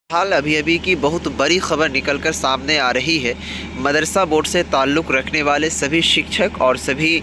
हाल अभी अभी की बहुत बड़ी खबर निकलकर सामने आ रही है। मदरसा बोर्ड से ताल्लुक़ रखने वाले सभी शिक्षक और सभी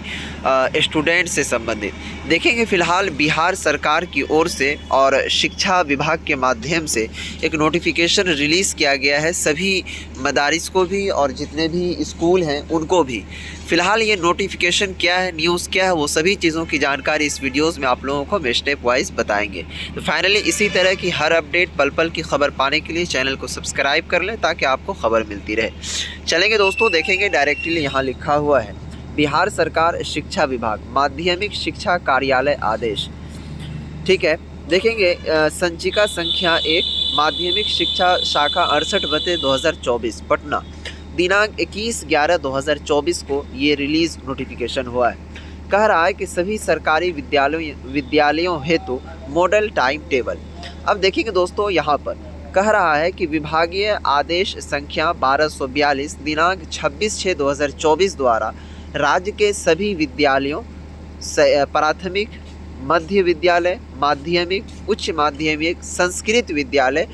स्टूडेंट से संबंधित देखेंगे। फ़िलहाल बिहार सरकार की ओर से और शिक्षा विभाग के माध्यम से एक नोटिफिकेशन रिलीज़ किया गया है सभी मदारिस को भी और जितने भी स्कूल हैं उनको भी। फ़िलहाल ये नोटिफिकेशन क्या है, न्यूज़ क्या है, वो सभी चीज़ों की जानकारी इस वीडियोस में आप लोगों को हम स्टेप वाइज बताएंगे। तो फाइनली इसी तरह की हर अपडेट पल पल की खबर पाने के लिए चैनल को सब्सक्राइब कर लें ताकि आपको खबर मिलती रहे। चलेंगे दोस्तों, देखेंगे डायरेक्टली यहाँ लिखा हुआ है बिहार सरकार शिक्षा विभाग माध्यमिक शिक्षा कार्यालय आदेश। ठीक है, देखेंगे संचिका संख्या 1 माध्यमिक शिक्षा शाखा 68/2024 पटना, दिनांक 21/11/2024 को ये रिलीज़ नोटिफिकेशन हुआ है। कह रहा है कि सभी सरकारी विद्यालयों हेतु मॉडल टाइम टेबल। अब देखेंगे दोस्तों, यहाँ पर कह रहा है कि विभागीय आदेश संख्या 1242 दिनांक 26/6/2024 द्वारा राज्य के सभी विद्यालयों प्राथमिक, मध्य विद्यालय, माध्यमिक, उच्च माध्यमिक, संस्कृत विद्यालय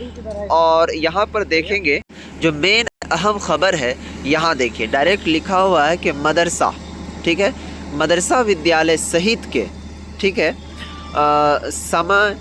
और यहाँ पर देखेंगे जो मेन अहम खबर है, यहाँ देखिए डायरेक्ट लिखा हुआ है कि मदरसा, ठीक है, मदरसा विद्यालय सहित के, ठीक है, समय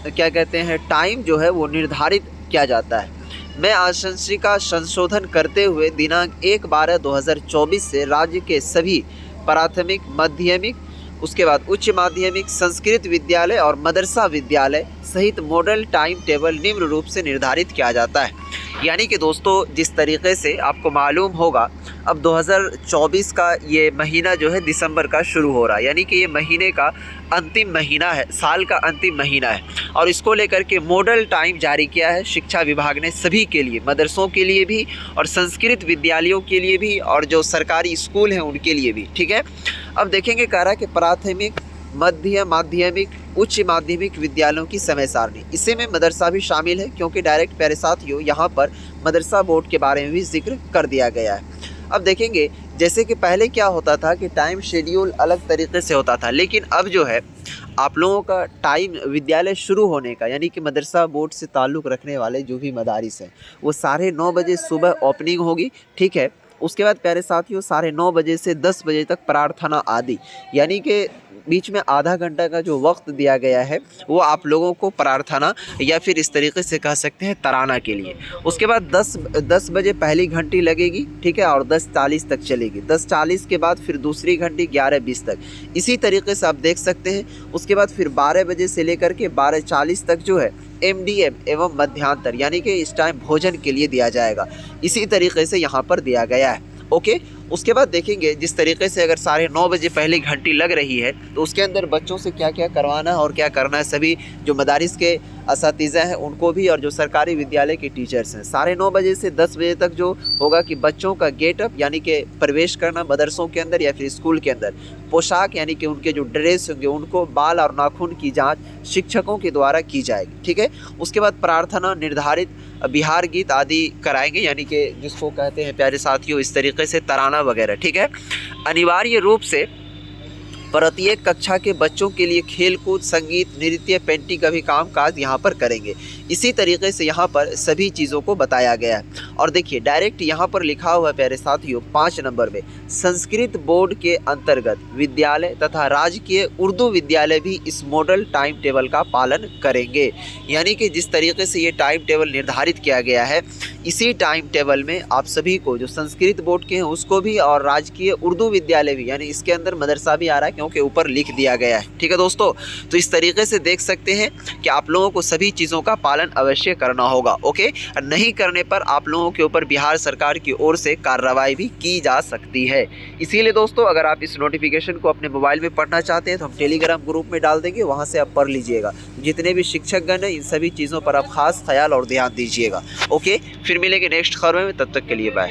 क्या कहते हैं, टाइम जो है वो निर्धारित किया जाता है। मैं आशंसिका संशोधन करते हुए दिनांक 1/12/2024 से राज्य के सभी प्राथमिक, माध्यमिक, उसके बाद उच्च माध्यमिक, संस्कृत विद्यालय और मदरसा विद्यालय सहित मॉडल टाइम टेबल निम्न रूप से निर्धारित किया जाता है। यानी कि दोस्तों, जिस तरीके से आपको मालूम होगा अब 2024 का ये महीना जो है दिसंबर का शुरू हो रहा है, यानी कि ये महीने का अंतिम महीना है, साल का अंतिम महीना है और इसको लेकर के मॉडल टाइम जारी किया है शिक्षा विभाग ने सभी के लिए, मदरसों के लिए भी और संस्कृत विद्यालयों के लिए भी और जो सरकारी स्कूल हैं उनके लिए भी। ठीक है, अब देखेंगे कह रहा है कि प्राथमिक, मध्य माध्यमिक, उच्च माध्यमिक विद्यालयों की समय सारणी, इसी में मदरसा भी शामिल है क्योंकि डायरेक्ट प्यारे साथियों यहाँ पर मदरसा बोर्ड के बारे में भी जिक्र कर दिया गया है। अब देखेंगे जैसे कि पहले क्या होता था कि टाइम शेड्यूल अलग तरीके से होता था, लेकिन अब जो है आप लोगों का टाइम विद्यालय शुरू होने का, यानी कि मदरसा बोर्ड से ताल्लुक़ रखने वाले जो भी मदारिस हैं वो 9:30 बजे सुबह ओपनिंग होगी। ठीक है, उसके बाद प्यारे साथियों 9:30 बजे से 10 बजे तक प्रार्थना आदि, यानी कि बीच में आधा घंटा का जो वक्त दिया गया है वो आप लोगों को प्रार्थना या फिर इस तरीके से कह सकते हैं तराना के लिए। उसके बाद 10 बजे पहली घंटी लगेगी, ठीक है, और 10:40 तक चलेगी। 10:40 के बाद फिर दूसरी घंटी 11:20 तक, इसी तरीके से आप देख सकते हैं। उसके बाद फिर 12 बजे से लेकर के 12:40 तक जो है MDM एवं मध्यांतर, यानी कि इस टाइम भोजन के लिए दिया जाएगा, इसी तरीके से यहाँ पर दिया गया है। ओके, उसके बाद देखेंगे जिस तरीके से अगर 9:30 बजे पहली घंटी लग रही है तो उसके अंदर बच्चों से क्या क्या करवाना है और क्या करना है, सभी जो मदारिस के असातिज़ा हैं उनको भी और जो सरकारी विद्यालय के टीचर्स हैं। 9:30 बजे से 10 बजे तक जो होगा कि बच्चों का गेटअप, यानी कि प्रवेश करना मदरसों के अंदर या फिर स्कूल के अंदर, पोशाक यानी कि उनके जो ड्रेस होंगे उनको, बाल और नाखून की जाँच शिक्षकों के द्वारा की जाएगी। ठीक है, उसके बाद प्रार्थना, निर्धारित बिहार गीत आदि कराएंगे, यानी कि जिसको कहते हैं प्यारे साथियों इस तरीके से तराना वगैरह। ठीक है, अनिवार्य रूप से प्रत्येक कक्षा के बच्चों के लिए खेल कूद, संगीत, नृत्य, पेंटिंग का भी काम काज यहाँ पर करेंगे। इसी तरीके से यहाँ पर सभी चीज़ों को बताया गया है। और देखिए डायरेक्ट यहाँ पर लिखा हुआ है प्यारे साथियों 5 नंबर में, संस्कृत बोर्ड के अंतर्गत विद्यालय तथा राजकीय उर्दू विद्यालय भी इस मॉडल टाइम टेबल का पालन करेंगे। यानी कि जिस तरीके से ये टाइम टेबल निर्धारित किया गया है, इसी टाइम टेबल में आप सभी को जो संस्कृत बोर्ड के हैं उसको भी और राजकीय उर्दू विद्यालय भी, यानी इसके अंदर मदरसा भी आ रहा है क्योंकि ऊपर लिख दिया गया है। ठीक है दोस्तों, तो इस तरीके से देख सकते हैं कि आप लोगों को सभी चीज़ों का पालन अवश्य करना होगा। ओके, नहीं करने पर आप लोगों के ऊपर बिहार सरकार की ओर से कार्रवाई भी की जा सकती है। इसीलिए दोस्तों, अगर आप इस नोटिफिकेशन को अपने मोबाइल में पढ़ना चाहते हैं तो हम टेलीग्राम ग्रुप में डाल देंगे, वहाँ से आप पढ़ लीजिएगा। जितने भी शिक्षकगण हैं इन सभी चीज़ों पर आप खास ख्याल और ध्यान दीजिएगा। ओके, फिर मिलेंगे नेक्स्ट खबर में, तब तक के लिए बाय।